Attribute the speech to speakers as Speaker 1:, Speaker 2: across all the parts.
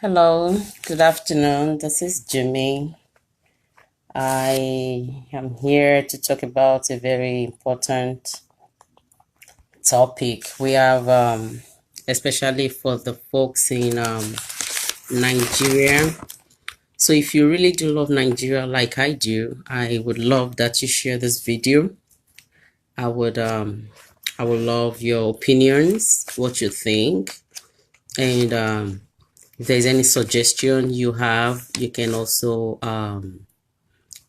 Speaker 1: Hello, good afternoon. This is Jimmy. I am here to talk about a very important topic. We have, especially for the folks in Nigeria. So, if you really do love Nigeria like I do, I would love that you share this video. I would, um, I would love your opinions, what you think, and if there's any suggestion you have, you can also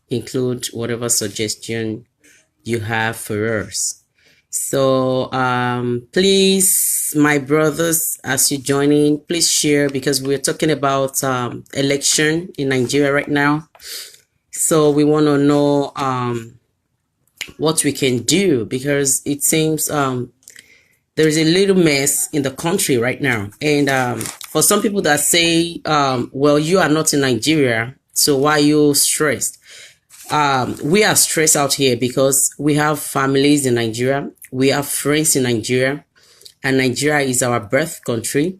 Speaker 1: include whatever suggestion you have for us. So please, my brothers, as you join in, please share, because we're talking about election in Nigeria right now. So we want to know what we can do, because it seems there's a little mess in the country right now. And for some people that say, well, you are not in Nigeria, so why are you stressed? We are stressed out here because we have families in Nigeria, we have friends in Nigeria, and Nigeria is our birth country.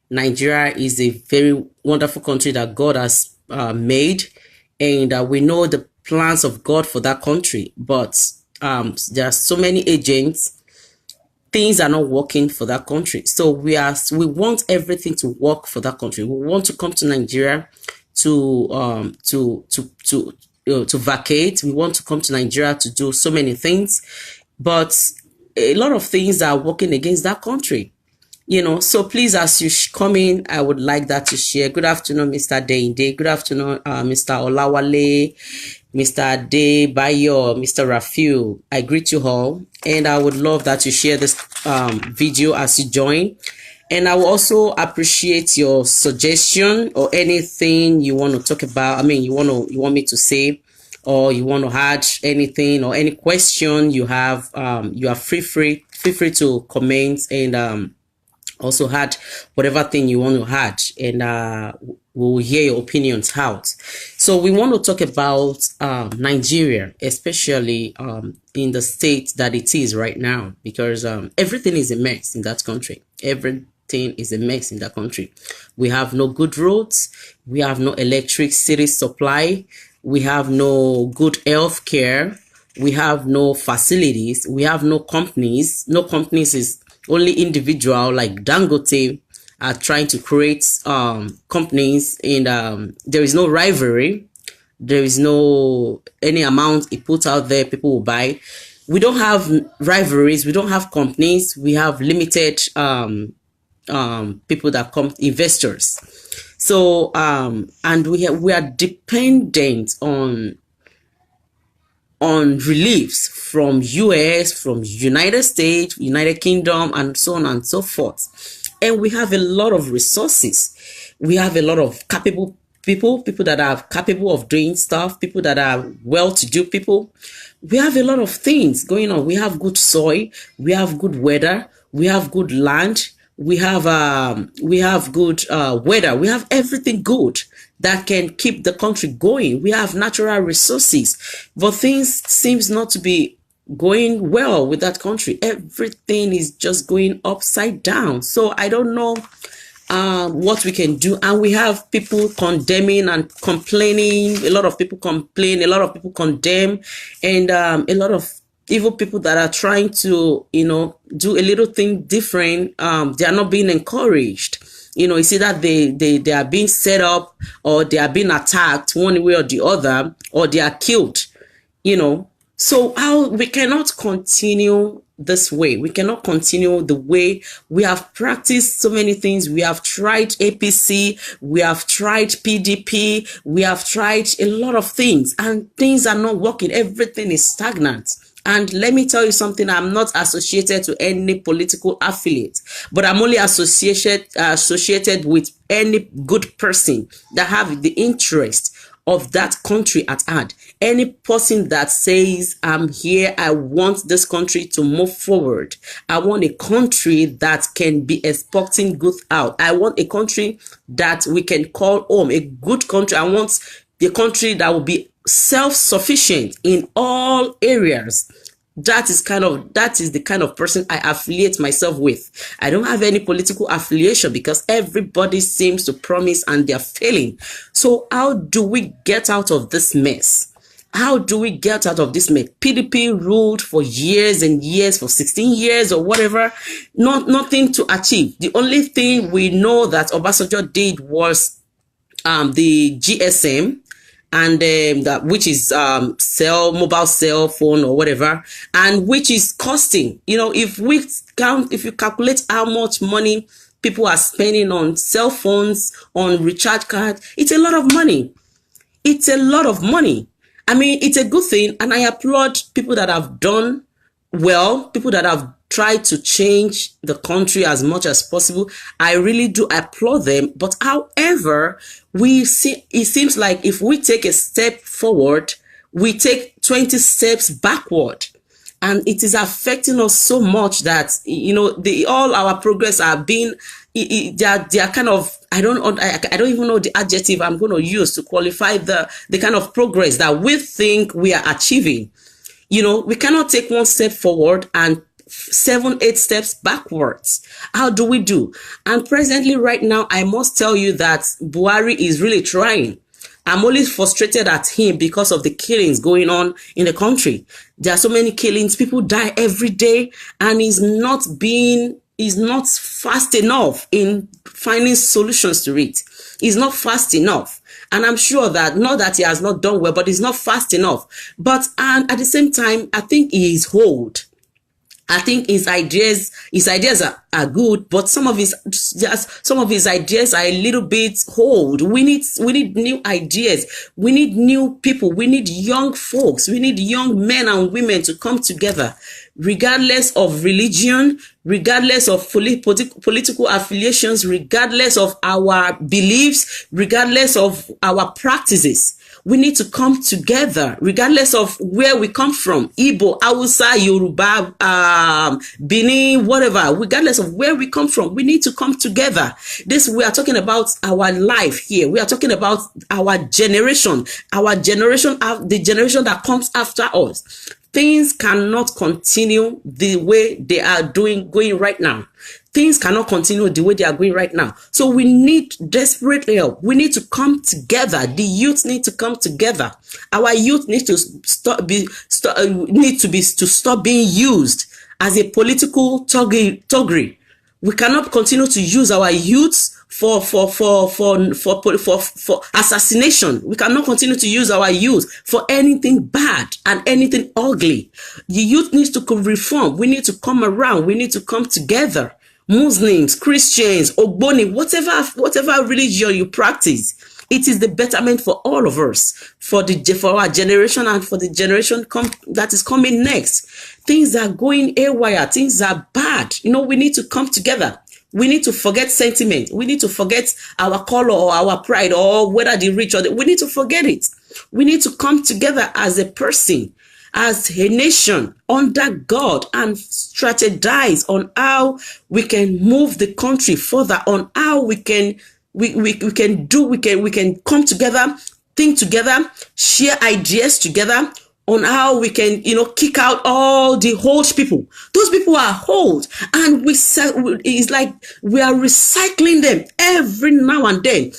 Speaker 1: Nigeria is a very wonderful country that God has made, and we know the plans of God for that country. But there are so many agents. Things are not working for that country, so we want everything to work for that country. We want to come to Nigeria to vacate. We want to come to Nigeria to do so many things, but a lot of things are working against that country. So please, as you come in, I would like that to share. Good afternoon, Mr. Deinde. Good afternoon, Mr. Olawale, Mr. Adebayo, Mr. Rafiu. I greet you all, and I would love that you share this video as you join. And I will also appreciate your suggestion or anything you want to talk about. I mean, you want me to say, or you want to add anything, or any question you have. You are feel free to comment, and also add whatever thing you want to add, and we'll hear your opinions out. So we want to talk about Nigeria, especially in the state that it is right now, because everything is a mess in that country. Everything is a mess in that country. We have no good roads, we have no electricity supply, we have no good health care, we have no facilities, we have no companies. No companies is only individual, like Dangote are trying to create companies, and there is no rivalry. There is no any amount it put out there people will buy. We don't have rivalries, we don't have companies, we have limited people that come, investors. So and we are dependent on reliefs from US, from United States, United Kingdom, and so on and so forth. And we have a lot of resources. We have a lot of capable people that are capable of doing stuff, people that are well-to-do people. We have a lot of things going on. We have good soil, we have good weather, we have good land, we have good weather, we have everything good that can keep the country going. We have natural resources, but things seems not to be going well with that country. Everything is just going upside down. So I don't know what we can do. And we have people condemning and complaining. A lot of people complain, a lot of people condemn, and a lot of evil people that are trying to do a little thing different. They are not being encouraged. You see that they are being set up, or they are being attacked one way or the other, or they are killed. So how we cannot continue this way. We cannot continue the way we have practiced so many things. We have tried APC, we have tried PDP, we have tried a lot of things, and things are not working. Everything is stagnant. And let me tell you something, I'm not associated to any political affiliate, but I'm only associated with any good person that have the interest of that country at hand. Any person that says, I'm here, I want this country to move forward. I want a country that can be exporting goods out. I want a country that we can call home, a good country. I want the country that will be self-sufficient in all areas. That is the kind of person I affiliate myself with. I don't have any political affiliation because everybody seems to promise and they're failing. So how do we get out of this mess? How do we get out of this mess? PDP ruled for years and years, for 16 years or whatever, nothing to achieve. The only thing we know that Obasanjo did was the GSM, and that, which is mobile cell phone or whatever, and which is costing, if you calculate how much money people are spending on cell phones, on recharge cards, it's a lot of money. It's a lot of money. I mean, it's a good thing, and I applaud people that have done well, people that have tried to change the country as much as possible. I really do applaud them. But however, it seems like if we take a step forward, we take 20 steps backward. And it is affecting us so much that, all our progress are being, they are kind of, I don't even know the adjective I'm going to use to qualify the kind of progress that we think we are achieving. We cannot take one step forward and 7-8 steps backwards. How do we do? And presently, right now, I must tell you that Buhari is really trying. I'm only frustrated at him because of the killings going on in the country. There are so many killings. People die every day, and he's not fast enough in finding solutions to it. He's not fast enough. And I'm sure that, not that he has not done well, but he's not fast enough. But and at the same time, I think he is old. I think his ideas are good, but some of his ideas are a little bit old. We need new ideas. We need new people. We need young folks. We need young men and women to come together, regardless of religion, regardless of political affiliations, regardless of our beliefs, regardless of our practices. We need to come together, regardless of where we come from. Igbo, Hausa, Yoruba, Benin, whatever. Regardless of where we come from, we need to come together. We are talking about our life here. We are talking about our generation, the generation that comes after us. Things cannot continue the way they are going right now. Things cannot continue the way they are going right now. So we need desperate help. We need to come together. The youth need to come together. Our youth needs to stop being used as a political toggery. We cannot continue to use our youths for assassination. We cannot continue to use our youth for anything bad and anything ugly. The youth needs to reform. We need to come around. We need to come together. Muslims, Christians, Ogboni, whatever religion you practice, it is the betterment for all of us, for our generation and for the generation that is coming next. Things are going haywire. Things are bad. We need to come together. We need to forget sentiment. We need to forget our color or our pride or whether the rich or we need to forget it. We need to come together as a person, as a nation under God, and strategize on how we can move the country further, on how we can come together, think together, share ideas together, on how we can, kick out all the old people. Those people are old, and it's like we are recycling them every now and then.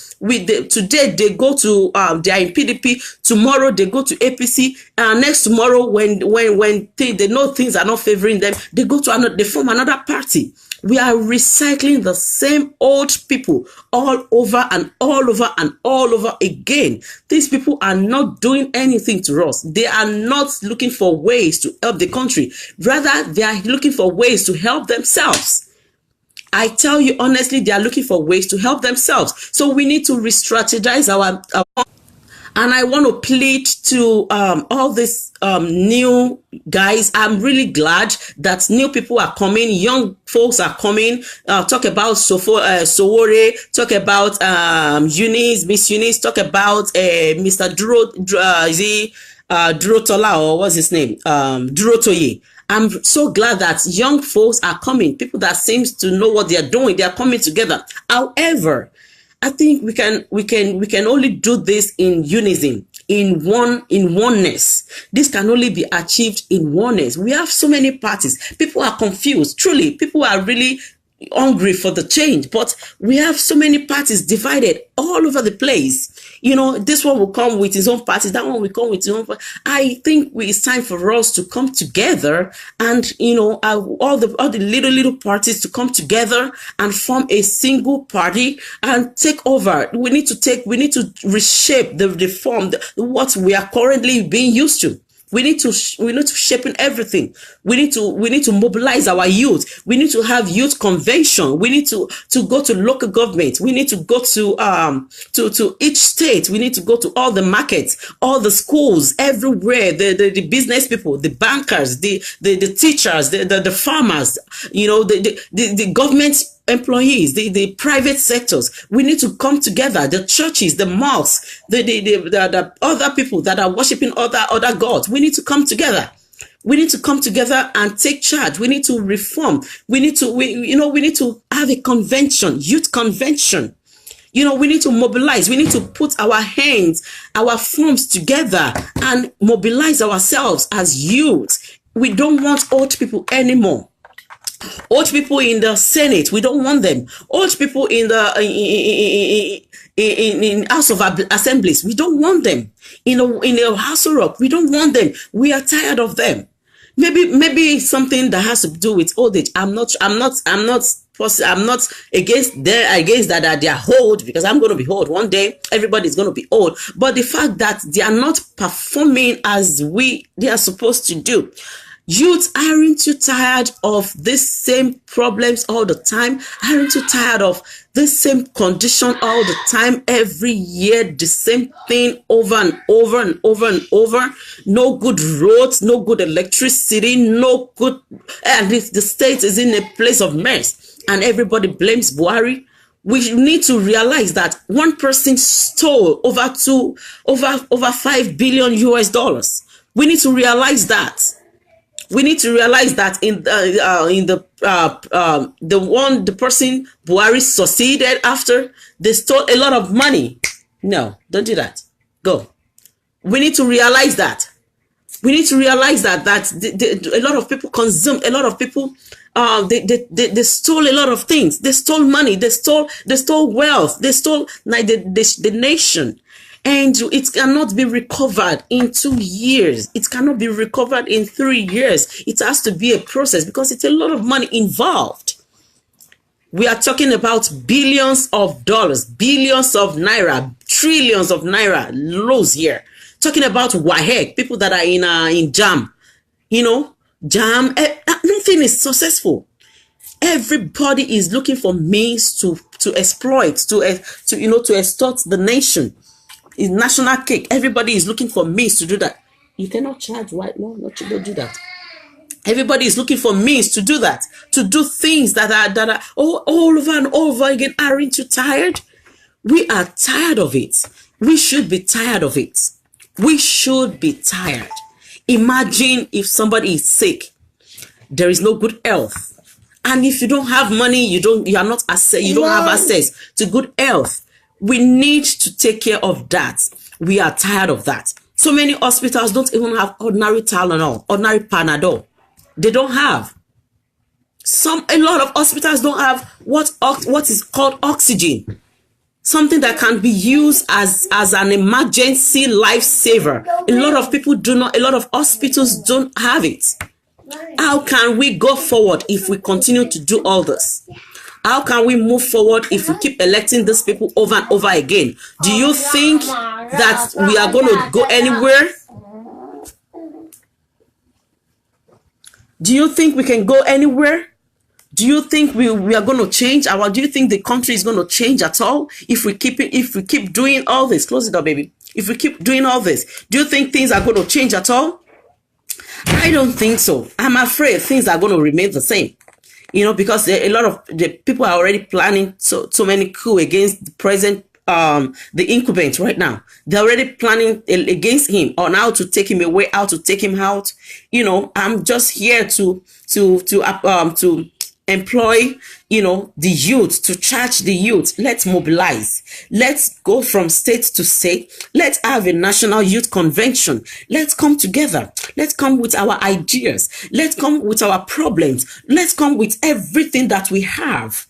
Speaker 1: Today they go to they are in PDP. Tomorrow they go to APC. Next tomorrow, when they know things are not favoring them, they go to they form another party. We are recycling the same old people all over and all over and all over again. These people are not doing anything to us. They are not looking for ways to help the country. Rather, they are looking for ways to help themselves. I tell you honestly, they are looking for ways to help themselves. So we need to re-strategize our and I want to plead to all these new guys. I'm really glad that new people are coming. Young folks are coming. Talk about Sowore. Talk about Miss Eunice. Talk about Mr. Durotola, or what's his name? Durotoye. I'm so glad that young folks are coming. People that seems to know what they are doing. They are coming together. However, I think we can only do this in unison. in oneness. This can only be achieved in oneness. We have so many parties. People are confused. Truly, people are really hungry for the change, but we have so many parties divided all over the place. This one will come with his own party, that one will come with his own party. I think it's time for us to come together and all the little parties to come together and form a single party and take over. We need to reshape the form, what we are currently being used to. We need to shape in everything. We need to mobilize our youth. We need to have youth convention. We need to go to local government. We need to go to each state. We need to go to all the markets, all the schools, everywhere. The business people, the bankers, the teachers, the farmers. The government employees, the private sectors. We need to come together. The churches, the mosques, the other people that are worshiping other gods. We need to come together. We need to come together and take charge. We need to reform. We need to have a convention, youth convention. We need to mobilize. We need to put our hands, our forms together and mobilize ourselves as youth. We don't want old people anymore. Old people in the Senate, we don't want them. Old people in the in House of Assemblies, we don't want them. In the House of Rock, we don't want them. We are tired of them. Maybe something that has to do with old age. I'm not against that they are old, because I'm going to be old one day. Everybody's going to be old. But the fact that they are not performing as they are supposed to do. Youth, aren't you tired of this same problems all the time? Aren't you tired of this same condition all the time? Every year, the same thing over and over and over and over. No good roads, no good electricity, no good. And if the state is in a place of mess and everybody blames Buhari, we need to realize that one person stole over $5 billion US. We need to realize that. We need to realize that the person Buhari succeeded after, they stole a lot of money. No, don't do that. Go. We need to realize that. We need to realize that a lot of people consumed, a lot of people they stole a lot of things. They stole money. They stole wealth. They stole the nation. And it cannot be recovered in 2 years. It cannot be recovered in 3 years. It has to be a process because it's a lot of money involved. We are talking about billions of dollars, billions of naira, trillions of naira loss here. Talking about WAEC, people that are in JAM. JAM, nothing is successful. Everybody is looking for means to exploit, to extort the nation. Is national cake. Everybody is looking for means to do that. You cannot charge white law not to do that. Everybody is looking for means to do that, to do things that are all over and over again. Aren't you tired? We are tired of it. We should be tired of it. We should be tired. Imagine if somebody is sick, there is no good health, and if you don't have money, you don't have access to good health. We need to take care of that. We are tired of that. So many hospitals don't even have ordinary Tylenol, ordinary Panadol. They don't have. A lot of hospitals don't have what is called oxygen. Something that can be used as an emergency lifesaver. A lot of hospitals don't have it. How can we go forward if we continue to do all this? How can we move forward if we keep electing these people over and over again? Do you think that we are going to go anywhere? Do you think we can go anywhere? Do you think we are going to change? Do you think the country is going to change at all if we keep doing all this? Close it up, baby. If we keep doing all this, do you think things are going to change at all? I don't think so. I'm afraid things are going to remain the same. Because a lot of the people are already planning so many coups against the present, the incumbent right now. They're already planning against him on how to take him away, how to take him out. I'm just here to employ, the youth, to charge the youth. Let's mobilize. Let's go from state to state. Let's have a national youth convention. Let's come together. Let's come with our ideas. Let's come with our problems. Let's come with everything that we have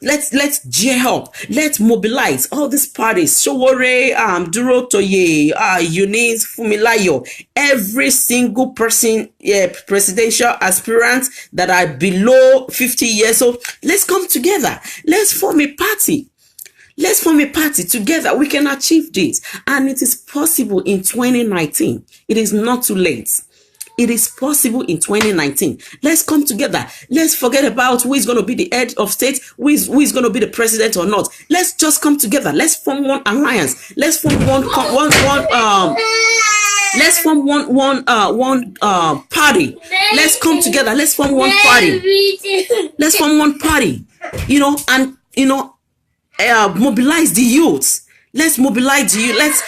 Speaker 1: let's gear up. Let's mobilize all these parties. Sowore, Duro Toye, Eunice, Fumilayo, every single person, presidential aspirants that are below 50 years old. Let's come together. Let's form a party. Let's form a party together. We can achieve this. And it is possible in 2019. It is not too late. It is possible in 2019. Let's come together. Let's forget about who is going to be the head of state, who is going to be the president or not. Let's just come together. Let's form one alliance. Let's form let's form one party. Let's come together. Let's form one party. Let's form one party. And mobilize the youth. Let's mobilize you. Let's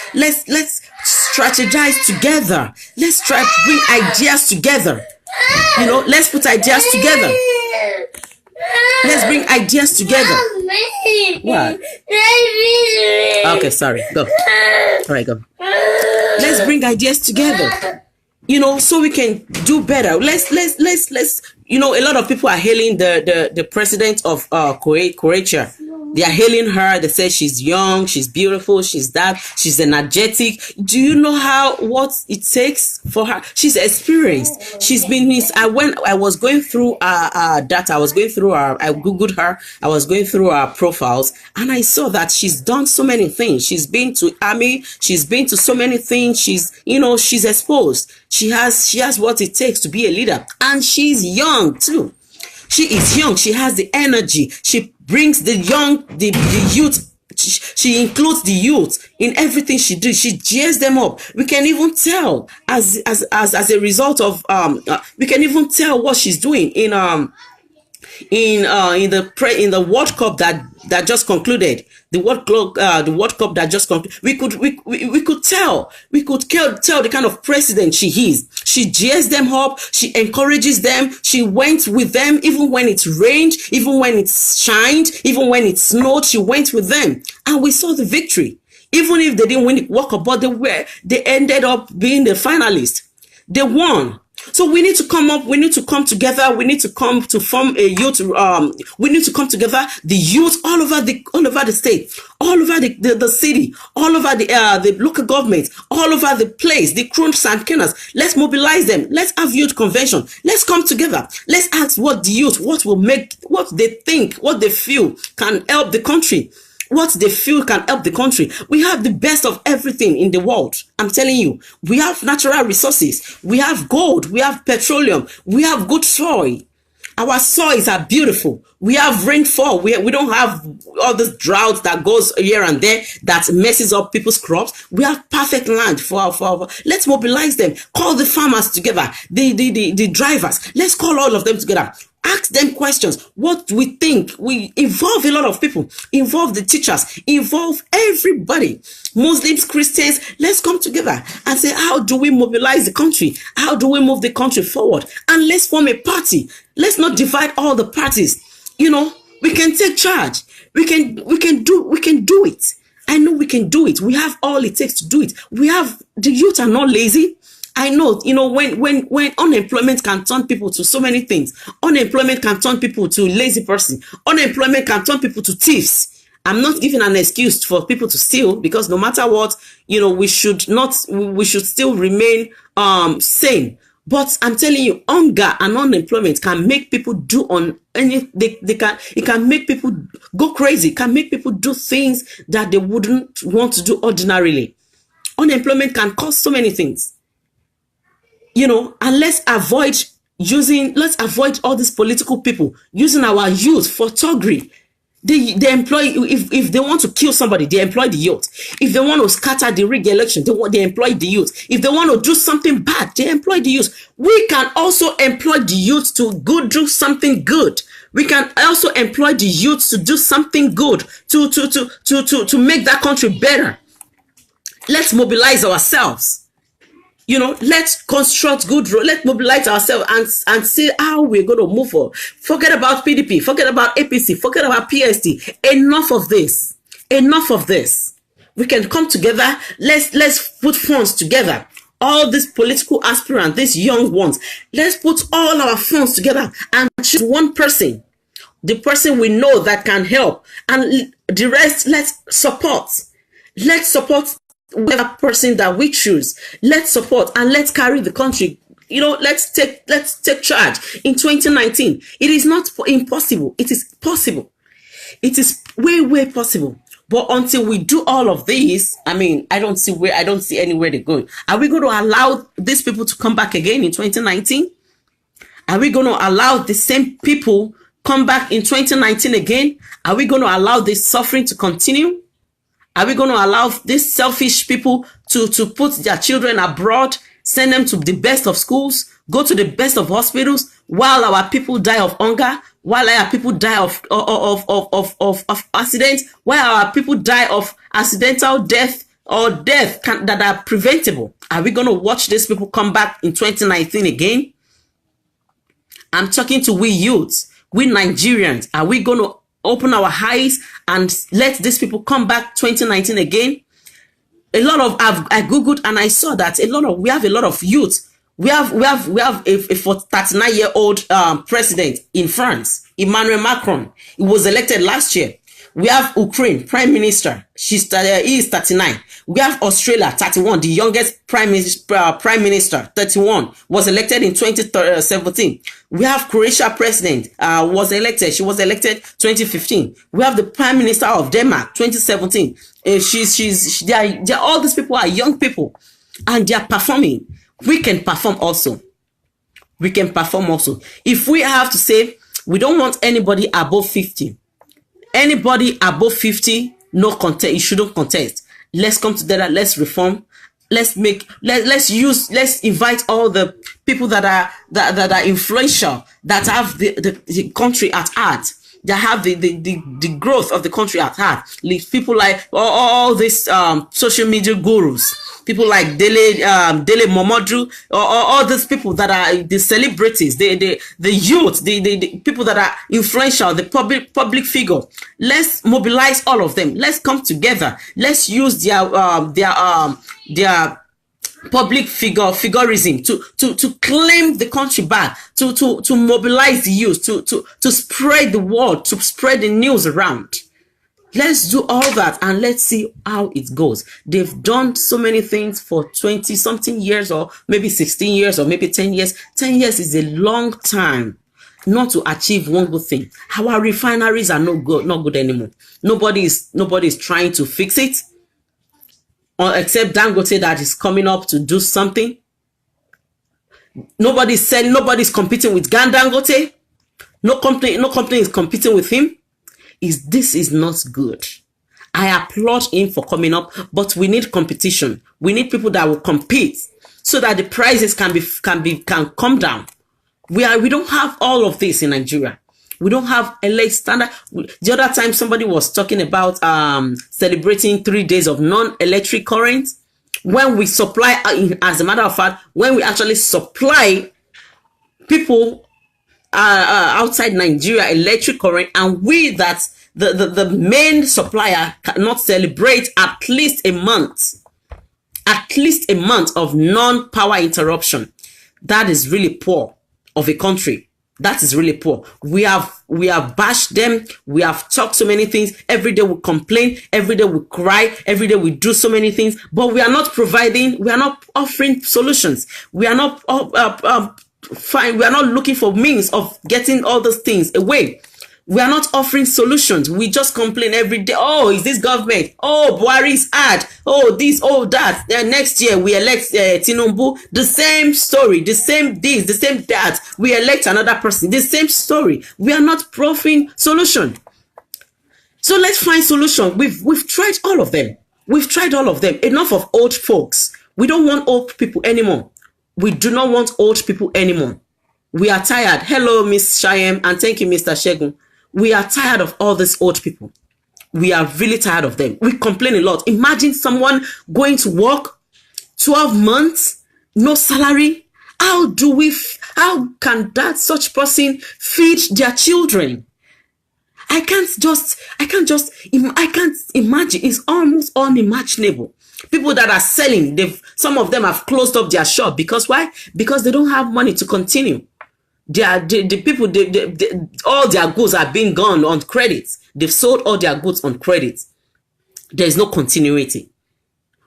Speaker 1: strategize together. Let's try to bring ideas together. Let's put ideas together. Let's bring ideas together. What? Okay, sorry. Go. All right, go. Let's bring ideas together. So we can do better. Let's. A lot of people are hailing the president of Croatia. They are hailing her. They say she's young, she's beautiful, she's energetic. Do you know what it takes for her? She's experienced. She's been when I was going through data, I Googled her, I was going through her profiles, and I saw that she's done so many things. She's been to army, she's been to so many things. She's exposed. She has what it takes to be a leader. And she's young too. She is young. She has the energy. She brings the youth. She includes the youth in everything she does. She gears them up. We can even tell as a result of we can even tell what she's doing in the World Cup that just concluded. The World Cup that just concluded. We could tell the kind of president she is. She cheers them up. She encourages them. She went with them even when it rained, even when it shined, even when it snowed. She went with them, and we saw the victory. Even if they didn't win the World Cup, but they ended up being the finalists. They won. So we need to we need to come together. We need to come to form a youth. We need to come together, the youth all over the state, all over the city, all over the local government, all over the place, the crooks and kenners. Let's mobilize them. Let's have youth convention. Let's come together. Let's ask what they think, what they feel can help the country. What they feel can help the country. We have the best of everything in the world. I'm telling you, we have natural resources. We have gold. We have petroleum. We have good soil. Our soils are beautiful. We have rainfall. We don't have all this drought that goes here and there that messes up people's crops. We have perfect land for our. Let's mobilize them. Call the farmers together. The drivers. Let's call all of them together. Ask them questions. What do we think? We involve a lot of people. Involve the teachers. Involve everybody. Muslims, Christians. Let's come together and say, how do we mobilize the country? How do we move the country forward? And let's form a party. Let's not divide all the parties. We can take charge. We can do it. I know we can do it. We have all it takes to do it. The youth are not lazy. I know, when unemployment can turn people to so many things. Unemployment can turn people to lazy person. Unemployment can turn people to thieves. I'm not giving an excuse for people to steal, because no matter what, we should still remain sane. But I'm telling you, hunger and unemployment can make people do it can make people go crazy, can make people do things that they wouldn't want to do ordinarily. Unemployment can cause so many things. And let's avoid all these political people using our youth for thuggery. They employ, if they want to kill somebody, they employ the youth. If they want to scatter the rigged election, they employ the youth. If they want to do something bad, they employ the youth. We can also employ the youth to do something good. We can also employ the youth to do something good, to make that country better. Let's mobilize ourselves. You know, let's construct good road. Let's mobilize ourselves and see how we're going to move forward. Forget about PDP. Forget about APC. Forget about PSD. Enough of this. Enough of this. We can come together. Let's put funds together. All these political aspirants, these young ones, let's put all our funds together and choose one person. The person we know that can help. And the rest, let's support. Let's support whatever person that we choose. Let's support and let's carry the country. You know, let's take charge in 2019. It is not impossible. It is possible. It is way possible. But until we do all of these, I mean, I don't see anywhere they're going. Are we going to allow these people to come back again in 2019? Are we going to allow the same people come back in 2019 again? Are we going to allow this suffering to continue? Are we going to allow these selfish people to put their children abroad, send them to the best of schools, go to the best of hospitals, while our people die of hunger, while our people die of accidents, while our people die of accidental death or death that are preventable? Are we going to watch these people come back in 2019 again? I'm talking to we youths, we Nigerians. Are we going to open our eyes and let these people come back 2019 again? I googled and I saw that we have a lot of youth. We have a 39-year-old president in France, Emmanuel Macron. He was elected last year. We have Ukraine prime minister. He is 39. We have Australia 31, the youngest prime minister 31, was elected in 2017. We have Croatia president was elected. She was elected 2015. We have the prime minister of Denmark 2017. All these people are young people, and they are performing. We can perform also. We can perform also. If we have to say we don't want anybody above 50. Anybody above 50, no contest. You shouldn't contest. Let's come together. Let's reform. Let's invite all the people that are influential, that have the country at heart, that have the growth of the country at heart. People like all these social media gurus. People like Dele Momodu, or all these people that are the celebrities, the youth, the people that are influential, the public figure. Let's mobilize all of them. Let's come together. Let's use their public figurism to claim the country back, to mobilize the youth, to spread the word, to spread the news around. Let's do all that and let's see how it goes. They've done so many things for 20-something years, or maybe 16 years, or maybe 10 years. 10 years is a long time not to achieve one good thing. Our refineries are not good anymore. Nobody is trying to fix it, or except Dangote that is coming up to do something. Nobody's competing with Dangote. No company is competing with him. This is not good. I applaud him for coming up, but we need competition. We need people that will compete so that the prices can come down. We don't have all of this in Nigeria. We don't have a late standard. The other time somebody was talking about celebrating 3 days of non-electric current. When we supply, as a matter of fact, when we actually supply people outside Nigeria electric current, and we that the main supplier cannot celebrate at least a month of non-power interruption. That is really poor of a country. That is really poor. We have bashed them. We have talked so many things. Every day we complain. Every day we cry. Every day we do so many things. But we are not providing. We are not offering solutions. We are not fine. We are not looking for means of getting all those things away. We are not offering solutions. We just complain every day. Oh, is this government? Oh, Buhari is hard. Oh, this, oh, that. Next year, we elect Tinubu. The same story, the same this, the same that. We elect another person. The same story. We are not offering solution. So let's find solution. We've tried all of them. We've tried all of them. Enough of old folks. We don't want old people anymore. We do not want old people anymore. We are tired. Hello, Miss Shyam, and thank you, Mr. Shegun. We are tired of all these old people. We are really tired of them. We complain a lot. Imagine someone going to work 12 months, no salary. How can that such person feed their children? I can't imagine. It's almost unimaginable. People that are selling, some of them have closed up their shop because why? Because they don't have money to continue. All their goods are being gone on credit. They've sold all their goods on credit. There is no continuity.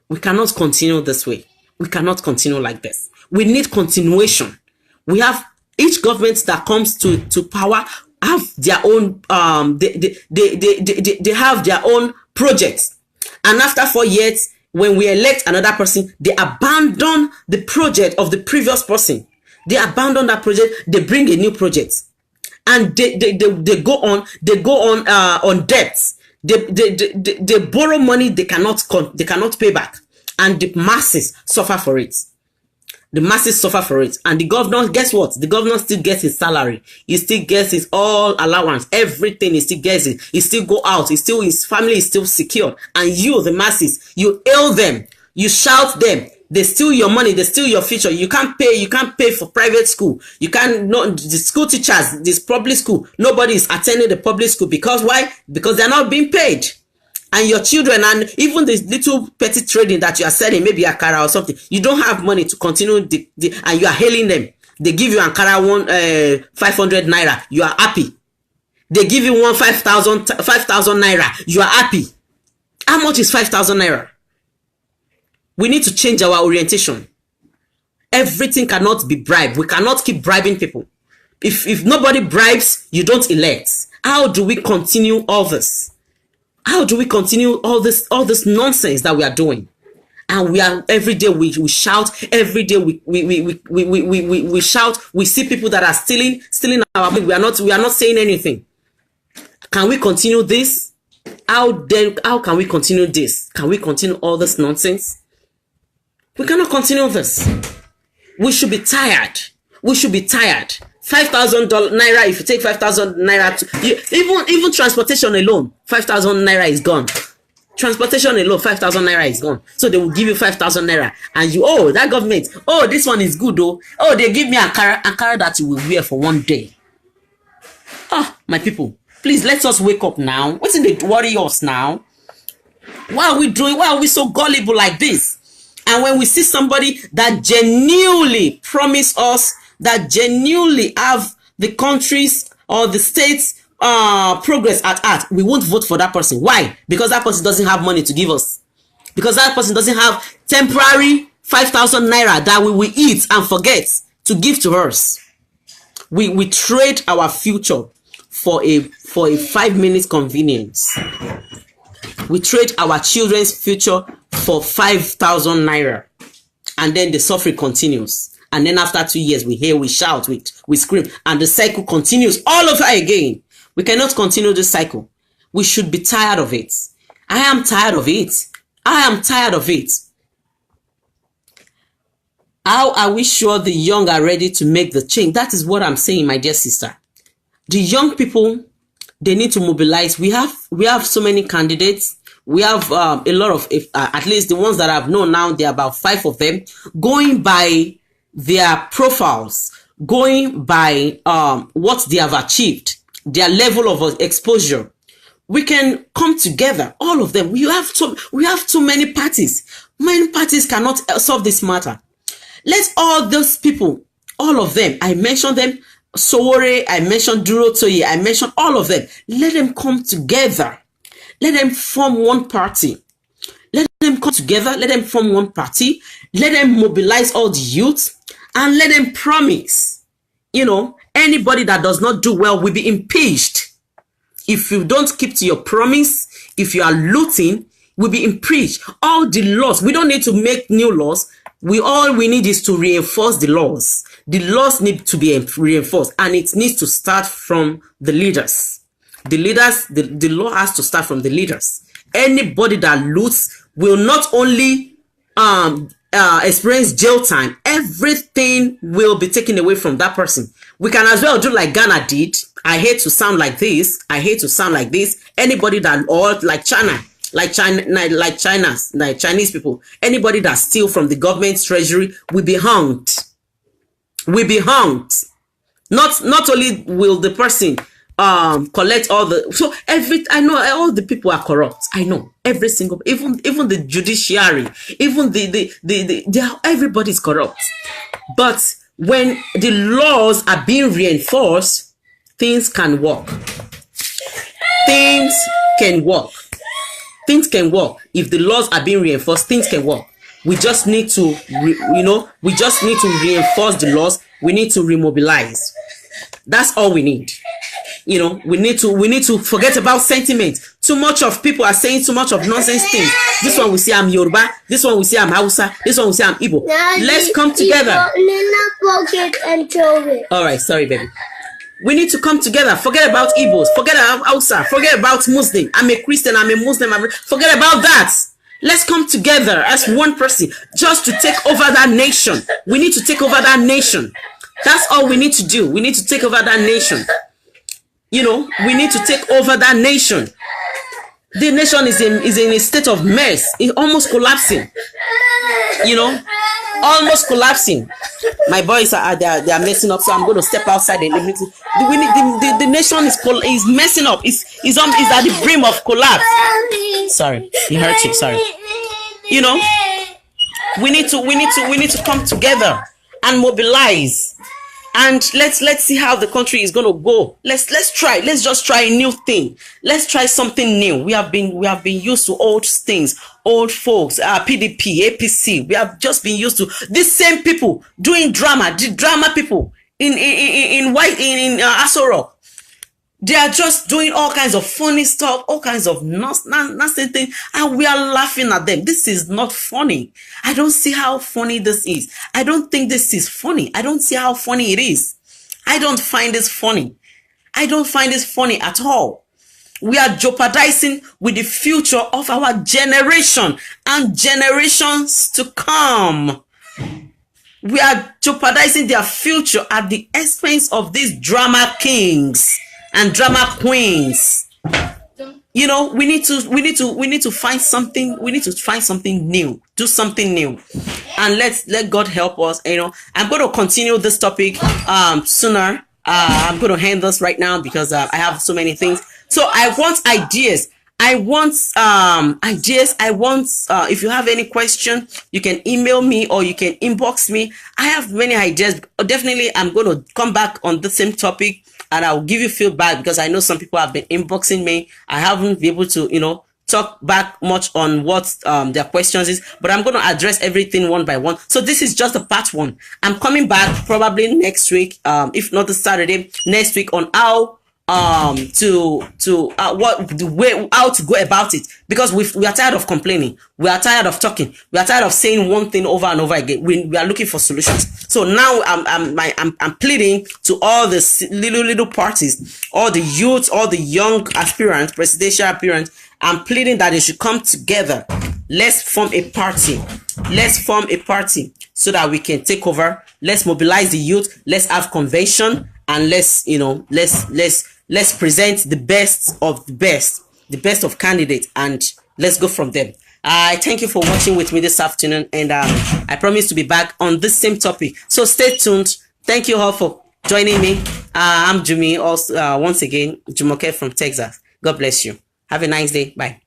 Speaker 1: We cannot continue this way. We cannot continue like this. We need continuation. We have each government that comes to power have their own they have their own projects, and after 4 years, when we elect another person, they abandon the project of the previous person. They abandon that project. They bring a new project, and they go on debts. They borrow money they cannot pay back, and the masses suffer for it. The masses suffer for it. And the governor, guess what? The governor still gets his salary. He still gets his all allowance. Everything he still gets it. He still go out. His family is still secured. And you, the masses, you hail them. You shout them. They steal your money. They steal your future. You can't pay for private school. You can't, no, the school teachers, this public school, nobody is attending the public school. Because why? Because they're not being paid. And your children, and even this little petty trading that you are selling, maybe Ankara or something, you don't have money to continue and you are hailing them. They give you Ankara 500 naira, you are happy. They give you 5,000 naira, you are happy. How much is 5,000 naira? We need to change our orientation. Everything cannot be bribed. We cannot keep bribing people. If nobody bribes, you don't elect. How do we continue all this? How do we continue all this nonsense that we are doing? And we are every day we shout, every day we shout. We see people that are stealing our money. We are not saying anything. Can we continue this? How can we continue this? Can we continue all this nonsense? We cannot continue this. We should be tired. We should be tired. $5,000 naira. If you take 5,000 naira, even transportation alone, 5,000 naira is gone. Transportation alone, 5,000 naira is gone. So they will give you 5,000 naira, and that government, this one is good though. They give me Ankara that you will wear for one day. My people, please let us wake up now. What's in the worry us now? What are we doing? Why are we so gullible like this? And when we see somebody that genuinely promise us, that genuinely have the countries or the states progress at heart, we won't vote for that person. Why? Because that person doesn't have money to give us. Because that person doesn't have temporary 5,000 naira that we will eat and forget to give to us. We trade our future for a 5 minutes convenience. We trade our children's future for 5,000 naira. And then the suffering continues. And then after 2 years, we hear, we shout, we scream, and the cycle continues all over again. We cannot continue this cycle. We should be tired of it. I am tired of it. I am tired of it. How are we sure the young are ready to make the change? That is what I'm saying, my dear sister. The young people, they need to mobilize. We have so many candidates. We have a lot of, at least the ones that I've known now, there are about 5 of them, going by their profiles, going by what they have achieved, their level of exposure. We can come together, all of them. We have too many parties. Many parties cannot solve this matter. Let all those people, all of them, I mentioned them, Sowore, I mentioned Duro Toye, I mentioned all of them. Let them come together. Let them form one party. Let them come together. Let them form one party. Let them mobilize all the youth. And let them promise, anybody that does not do well will be impeached. If you don't keep to your promise, if you are looting, will be impeached. All the laws, we don't need to make new laws. All we need is to reinforce the laws. The laws need to be reinforced, and it needs to start from the leaders. The leaders, the law has to start from the leaders. Anybody that loots will not only experience jail time, everything will be taken away from that person. We can as well do like Ghana did. I hate to sound like this. Anybody that, or like China like Chinese people. Anybody that steal from the government's treasury will be hanged. Will be hanged. Not only will the person collect all the, so I know all the people are corrupt. I know every single, even the judiciary, even everybody's corrupt. But when the laws are being reinforced, things can work. Things can work. Things can work. If the laws are being reinforced, things can work. We just need to, we just need to reinforce the laws. We need to remobilize. That's all we need. We need to forget about sentiment. Too much of people are saying too much of nonsense things. This one will say I'm Yoruba. This one will say I'm Hausa. This one will say I'm Igbo. Let's come together. All right, sorry, baby. We need to come together. Forget about Igbos. Forget about Hausa. Forget about Muslim. I'm a Christian. I'm a Muslim. Forget about that. Let's come together as one person just to take over that nation. We need to take over that nation. That's all we need to do. We need to take over that nation. We need to take over that nation. The nation is in a state of mess. It's almost collapsing. Almost collapsing. My boys they are messing up, so I'm going to step outside a little bit. The nation is messing up. It's at the brim of collapse. Sorry, it hurt you. Sorry. We need to come together and mobilize. And let's see how the country is going to go. Let's just try a new thing. Let's try something new. We have been used to old things, old folks, PDP, APC. We have just been used to these same people doing drama. The drama people in Aso Rock. They are just doing all kinds of funny stuff, all kinds of nonsense things, and we are laughing at them. This is not funny. I don't see how funny this is. I don't think this is funny. I don't see how funny it is. I don't find this funny. I don't find this funny at all. We are jeopardizing with the future of our generation and generations to come. We are jeopardizing their future at the expense of these drama kings and drama queens. We need to find something. We need to find something new. Do something new, and let God help us. I'm going to continue this topic sooner. I'm going to hand this right now because I have so many things. So I want ideas. If you have any question, you can email me or you can inbox me. I have many ideas. Definitely, I'm going to come back on the same topic and I'll give you feedback because I know some people have been inboxing me. I haven't been able to, talk back much on what their questions is, but I'm going to address everything one by one. So this is just a part one. I'm coming back probably next week, if not this Saturday, next week on how how to go about it, because we are tired of complaining, we are tired of talking, we are tired of saying one thing over and over again. We are looking for solutions. So now I'm pleading to all the little parties, all the youth, all the young aspirants, presidential aspirants. I'm pleading that they should come together. Let's form a party. Let's form a party so that we can take over. Let's mobilize the youth. Let's have convention, and let's present the best of the best of candidates, and let's go from them. I thank you for watching with me this afternoon, and I promise to be back on this same topic. So stay tuned. Thank you all for joining me. I'm Jumi, also once again Jumoke from Texas. God bless you. Have a nice day. Bye.